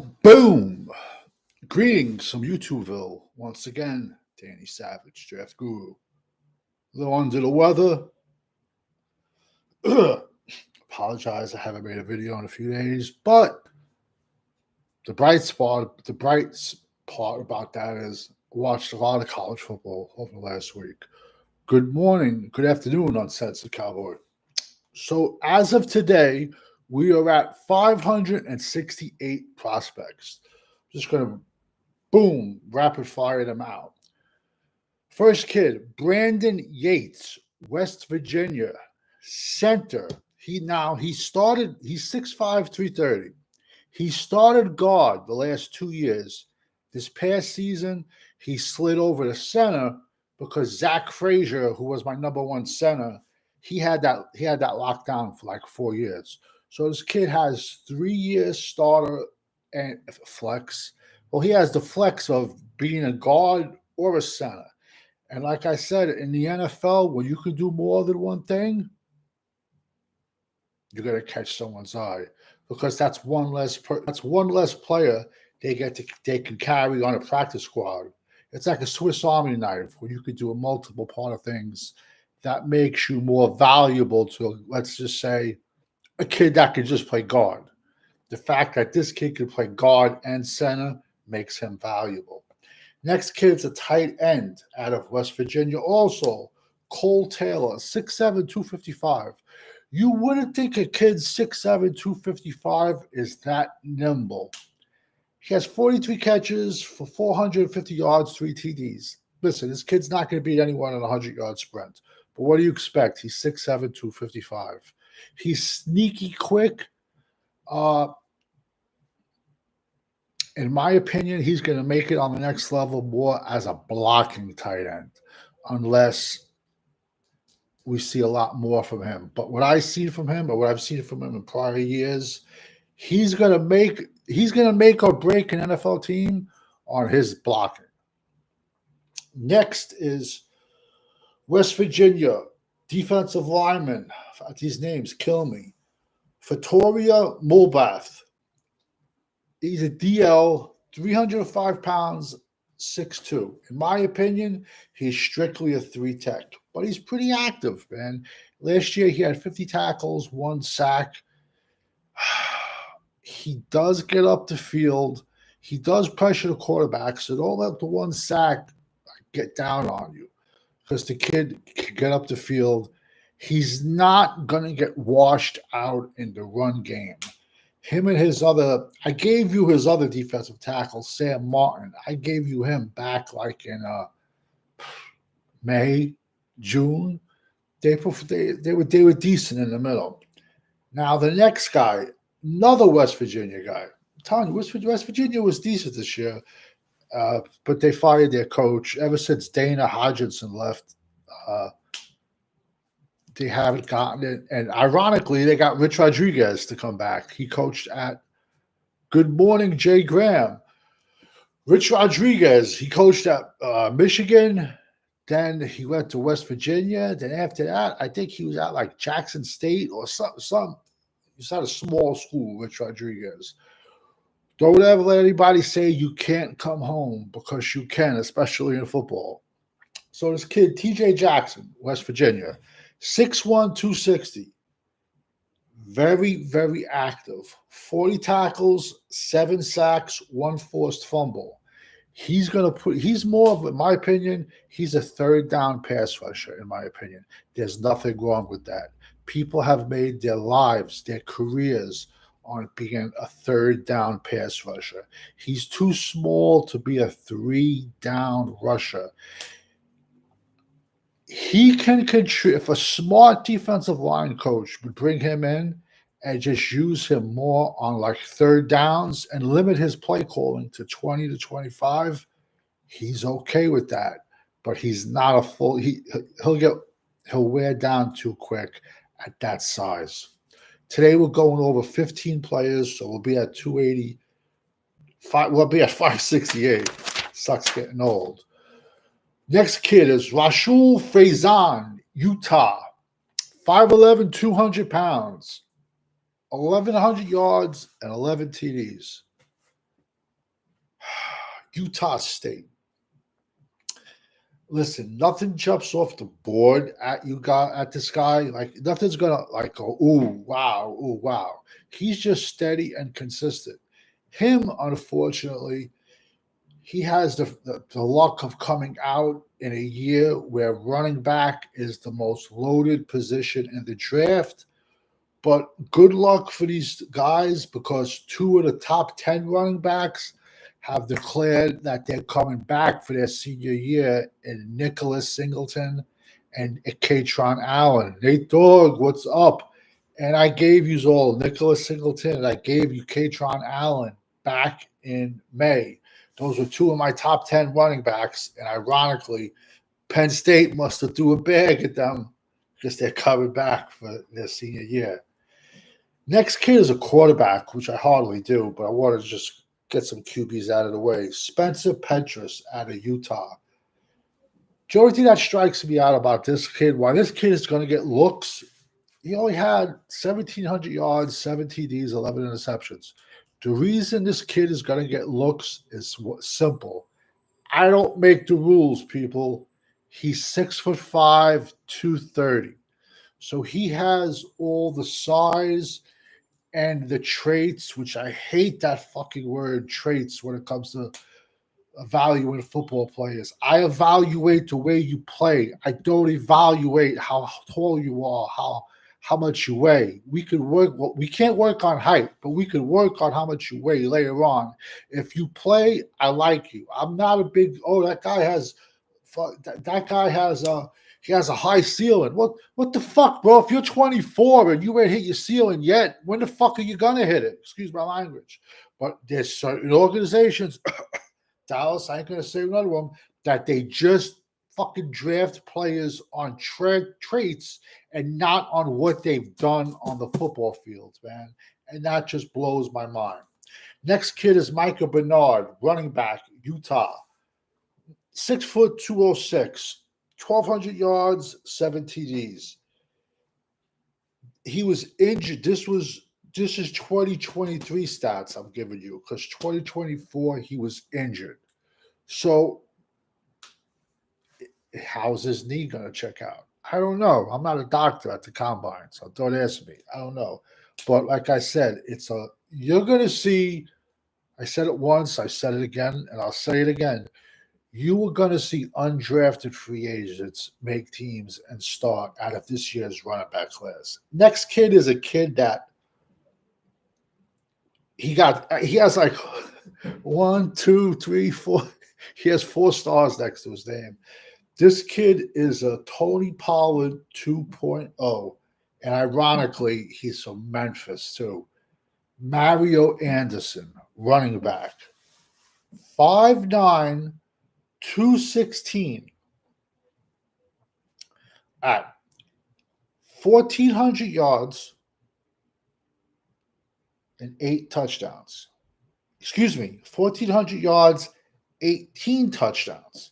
Boom! Greetings from YouTubeville. Once again, Danny Savage, Draft Guru. A little under the weather. Apologize, I haven't made a video in a few days, but the bright part about that is I watched a lot of college football over the last week. Good morning, good afternoon on Sets of Cowboy. So as of today, we are at 568 prospects. Just going to boom, rapid fire them out. First kid, Brandon Yates, West Virginia, center. He's 6'5", 330. He started guard the last 2 years. This past season, he slid over to center because Zach Frazier, who was my number one center, he had that locked down for like 4 years. So this kid has 3 years starter and flex. Well, he has the flex of being a guard or a center. And like I said, in the NFL, when you can do more than one thing, you're going to catch someone's eye because that's one less player they can carry on a practice squad. It's like a Swiss Army knife where you could do a multiple part of things that makes you more valuable to, let's just say, a kid that could just play guard. The fact that this kid could play guard and center makes him valuable. Next kid's a tight end out of West Virginia also, Cole Taylor, 6'7", 255. You wouldn't think a kid 6'7", 255 is that nimble. He has 43 catches for 450 yards, 3 TDs. Listen, this kid's not going to beat anyone in a 100-yard sprint. But what do you expect? He's 6'7", 255. He's sneaky quick. In my opinion, he's going to make it on the next level more as a blocking tight end, unless we see a lot more from him. But what I've seen from him in prior years, he's going to make or break an NFL team on his blocking. Next is West Virginia defensive lineman. These names kill me. Vittoria Mulbath. He's a DL, 305 pounds, 6'2". In my opinion, he's strictly a 3 tech, but he's pretty active, man. Last year, he had 50 tackles, 1 sack. He does get up the field. He does pressure the quarterback, so don't let the 1 sack get down on you because the kid can get up the field. He's not going to get washed out in the run game. Him and his other – I gave you his other defensive tackle, Sam Martin. I gave you him back like in May, June. They were decent in the middle. Now, the next guy, another West Virginia guy. I'm telling you, West Virginia was decent this year, but they fired their coach. Ever since Dana Hodgson left, they haven't gotten it. And ironically, they got Rich Rodriguez to come back. He coached at Good Morning Jay Graham. Rich Rodriguez, he coached at Michigan. Then he went to West Virginia. Then after that, I think he was at like Jackson State or some. He's at a small school, Rich Rodriguez. Don't ever let anybody say you can't come home because you can, especially in football. So this kid, TJ Jackson, West Virginia, 6'1", 260. Very, very active. 40 tackles, 7 sacks, 1 forced fumble. He's more of, in my opinion, he's a 3rd down pass rusher, in my opinion. There's nothing wrong with that. People have made their lives, their careers on being a 3rd down pass rusher. He's too small to be a 3-down rusher. He can contribute. If a smart defensive line coach would bring him in and just use him more on like 3rd downs and limit his play calling to 20 to 25, he's okay with that. But he's not a full. He'll wear down too quick at that size. Today we're going over 15 players, so we'll be at 280. We'll be at 568. Sucks getting old. Next kid is Rashul Faison, Utah, 5'11", 200 pounds, 1,100 yards, and 11 TDs. Utah State. Listen, nothing jumps off the board at you guy at this guy. Like nothing's gonna like go, ooh, wow, ooh, wow. He's just steady and consistent. Him, unfortunately, he has the luck of coming out in a year where running back is the most loaded position in the draft. But good luck for these guys because two of the top 10 running backs have declared that they're coming back for their senior year in Nicholas Singleton and Katron Allen. Nate Dogg, what's up? And I gave you all Nicholas Singleton and I gave you Katron Allen back in May. Those were two of my top 10 running backs. And ironically, Penn State must have threw a bag at them because they're coming back for their senior year. Next kid is a quarterback, which I hardly do, but I want to just get some QBs out of the way. Spencer Petras out of Utah. The only thing that strikes me out about this kid, why this kid is going to get looks, he only had 1,700 yards, 7 TDs, 11 interceptions. The reason this kid is going to get looks is simple. I don't make the rules, people. He's 6'5", 230. So he has all the size and the traits, which I hate that fucking word, traits, when it comes to evaluating football players. I evaluate the way you play. I don't evaluate how tall you are, how much you weigh. We could work. Well, we can't work on height, but we could work on how much you weigh later on. If you play, I like you. I'm not a big. Oh, that guy has. That guy has a. He has a high ceiling. What the fuck, bro? If you're 24 and you ain't hit your ceiling yet, when the fuck are you gonna hit it? Excuse my language. But there's certain organizations, Dallas, I ain't gonna say another one, that they just fucking draft players on traits and not on what they've done on the football field, man. And that just blows my mind. Next kid is Micah Bernard, running back, Utah. 6 foot 206. 1,200 yards, 7 TDs. He was injured. This is 2023 stats I'm giving you because 2024 he was injured. So how's his knee going to check out? I don't know. I'm not a doctor at the combine, so don't ask me. I don't know. But like I said, you're going to see, I said it once, I said it again, and I'll say it again. You are going to see undrafted free agents make teams and start out of this year's running back class. Next kid is a kid that he has like 1, 2, 3, 4. He has 4 stars next to his name. This kid is a Tony Pollard 2.0. And ironically, he's from Memphis too. Mario Anderson, running back. 5'9", 216 at 1,400 yards and 8 touchdowns. Excuse me, 1,400 yards, 18 touchdowns.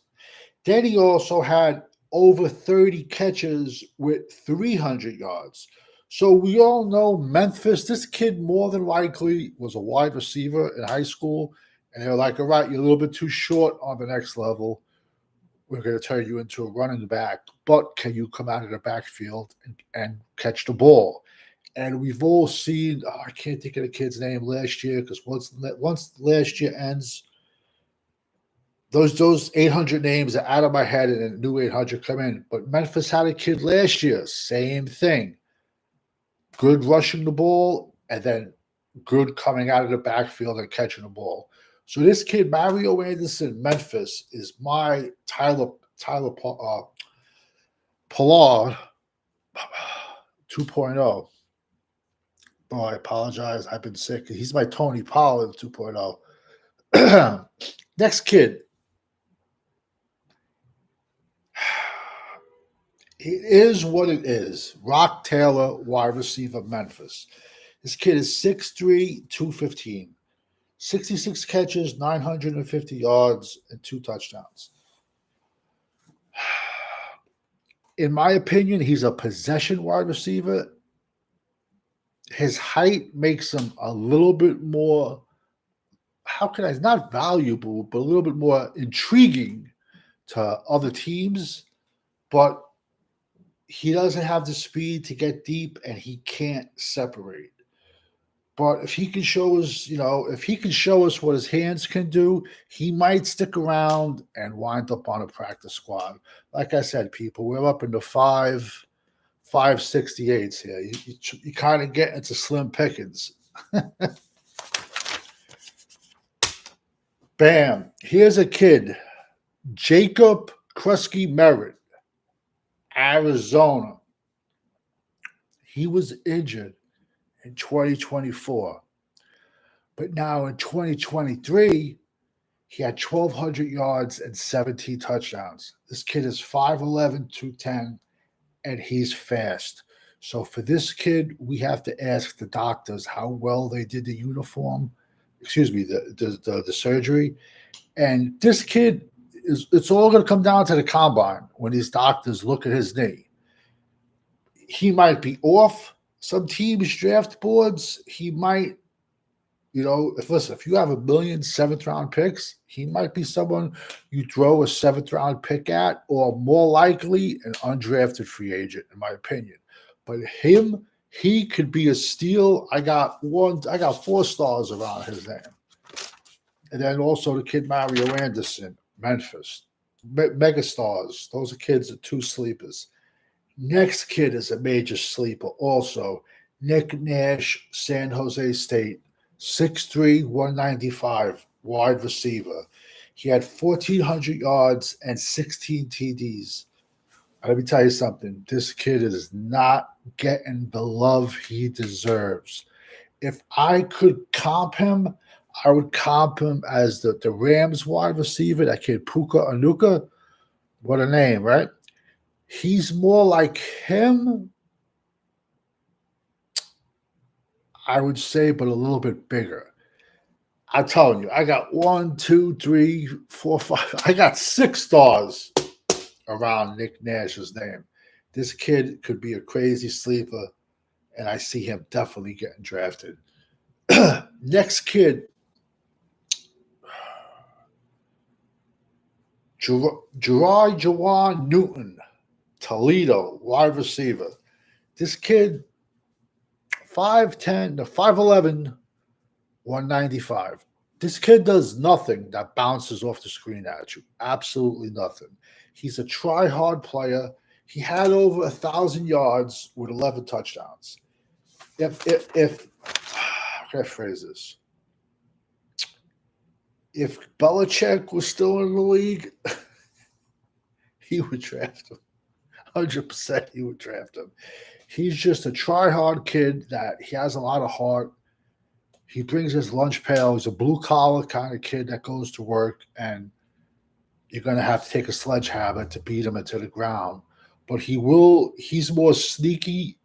Then he also had over 30 catches with 300 yards. So we all know Memphis, this kid more than likely was a wide receiver in high school. And they're like, all right, you're a little bit too short on the next level. We're going to turn you into a running back. But can you come out of the backfield and catch the ball? And we've all seen, I can't think of the kid's name last year because once last year ends, those 800 names are out of my head and a new 800 come in. But Memphis had a kid last year, same thing. Good rushing the ball and then good coming out of the backfield and catching the ball. So this kid, Mario Anderson, Memphis, is my Tyler Pollard 2.0. Oh, I apologize. I've been sick. He's my Tony Pollard 2.0. Next kid. It is what it is. Rock Taylor, wide receiver, Memphis. This kid is 6'3", 215. 66 catches, 950 yards, and 2 touchdowns. In my opinion, he's a possession wide receiver. His height makes him a little bit more how can I, not valuable, but a little bit more intriguing to other teams, but he doesn't have the speed to get deep and he can't separate. But if he can show us, if he can show us what his hands can do, he might stick around and wind up on a practice squad. Like I said, people, we're up into 568s here. You kind of get into slim pickings. Bam. Here's a kid, Jacob Krusky Merritt, Arizona. He was injured in 2024. But now in 2023, he had 1,200 yards and 17 touchdowns. This kid is 5'11", 210, and he's fast. So for this kid, we have to ask the doctors how well they did the surgery. And this kid, it's all going to come down to the combine when these doctors look at his knee. He might be off some teams' draft boards. He might, if you have 1 million seventh-round picks, he might be someone you throw a seventh-round pick at, or more likely an undrafted free agent, in my opinion. But he could be a steal. I got 4 stars around his name. And then also the kid Mario Anderson, Memphis. Mega stars. Those are kids are 2 sleepers. Next kid is a major sleeper also. Nick Nash, San Jose State, 6'3", 195, wide receiver. He had 1,400 yards and 16 TDs. Let me tell you something. This kid is not getting the love he deserves. If I could comp him, I would comp him as the Rams wide receiver, that kid Puka Anuka. What a name, right? He's more like him, I would say, but a little bit bigger. I'm telling you, I got 1, 2, 3, 4, 5. I got 6 stars around Nick Nash's name. This kid could be a crazy sleeper, and I see him definitely getting drafted. Next kid, Gerard Jawan Newton, Toledo, wide receiver. This kid, 5'10", 5'11", 195. This kid does nothing that bounces off the screen at you. Absolutely nothing. He's a try-hard player. He had over 1,000 yards with 11 touchdowns. If how can I phrase this? If Belichick was still in the league, he would draft him. 100% he would draft him. He's just a try-hard kid that he has a lot of heart. He brings his lunch pail. He's a blue-collar kind of kid that goes to work, and you're going to have to take a sledgehammer to beat him into the ground. But he's more sneaky.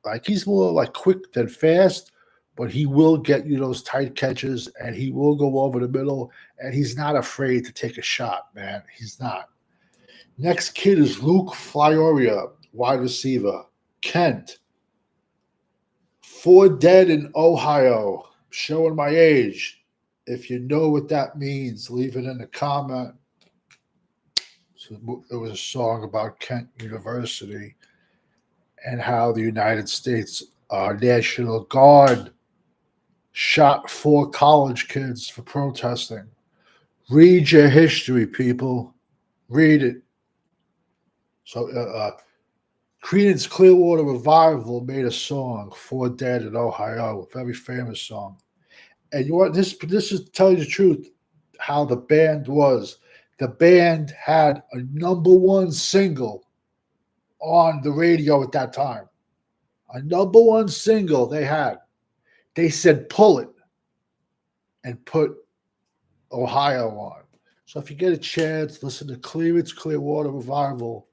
Like, he's more like quick than fast, but he will get you those tight catches, and he will go over the middle, and he's not afraid to take a shot, man. He's not. Next kid is Luke Flyoria, wide receiver, Kent. 4 dead in Ohio, showing my age. If you know what that means, leave it in the comment. So there was a song about Kent University and how the United States National Guard shot 4 college kids for protesting. Read your history, people. Read it. So Creedence Clearwater Revival made a song, 4 Dead in Ohio, a very famous song. And you want this is to tell you the truth, how the band was. The band had a #1 single on the radio at that time. A #1 single they had. They said pull it and put Ohio on. So if you get a chance, listen to Creedence Clearwater Revival,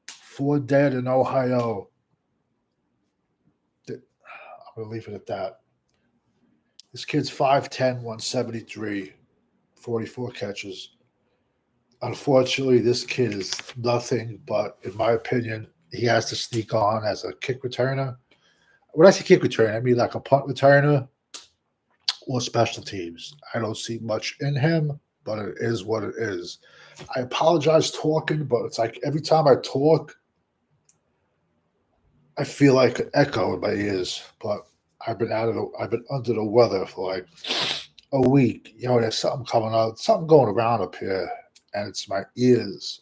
4 Dead in Ohio. I'm going to leave it at that. This kid's 5'10", 173, 44 catches. Unfortunately, this kid is nothing but, in my opinion, he has to sneak on as a kick returner. When I say kick returner, I mean like a punt returner. or special teams. I don't see much in him, but it is what it is. I apologize talking, but it's like every time I talk, I feel like an echo in my ears. But I've been under the weather for like a week. There's something coming out, something going around up here, and it's my ears.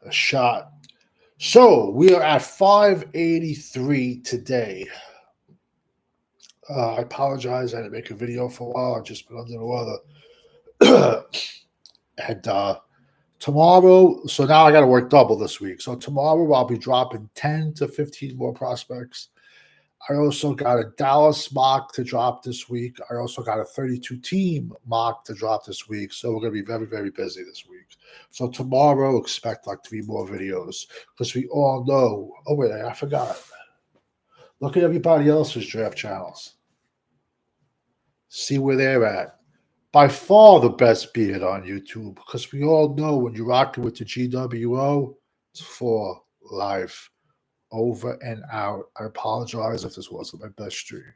A shot. So we are at 583 today. I apologize. I didn't make a video for a while. I've just been under the weather. And tomorrow, so now I got to work double this week. So tomorrow I'll be dropping 10 to 15 more prospects. I also got a Dallas mock to drop this week. I also got a 32-team mock to drop this week. So we're going to be very, very busy this week. So tomorrow, expect like 3 more videos because we all know. Oh, wait, I forgot. Look at everybody else's draft channels. See where they're at. By far the best beard on YouTube because we all know when you're rocking with the GWO, it's for life. Over and out. I apologize if this wasn't my best stream.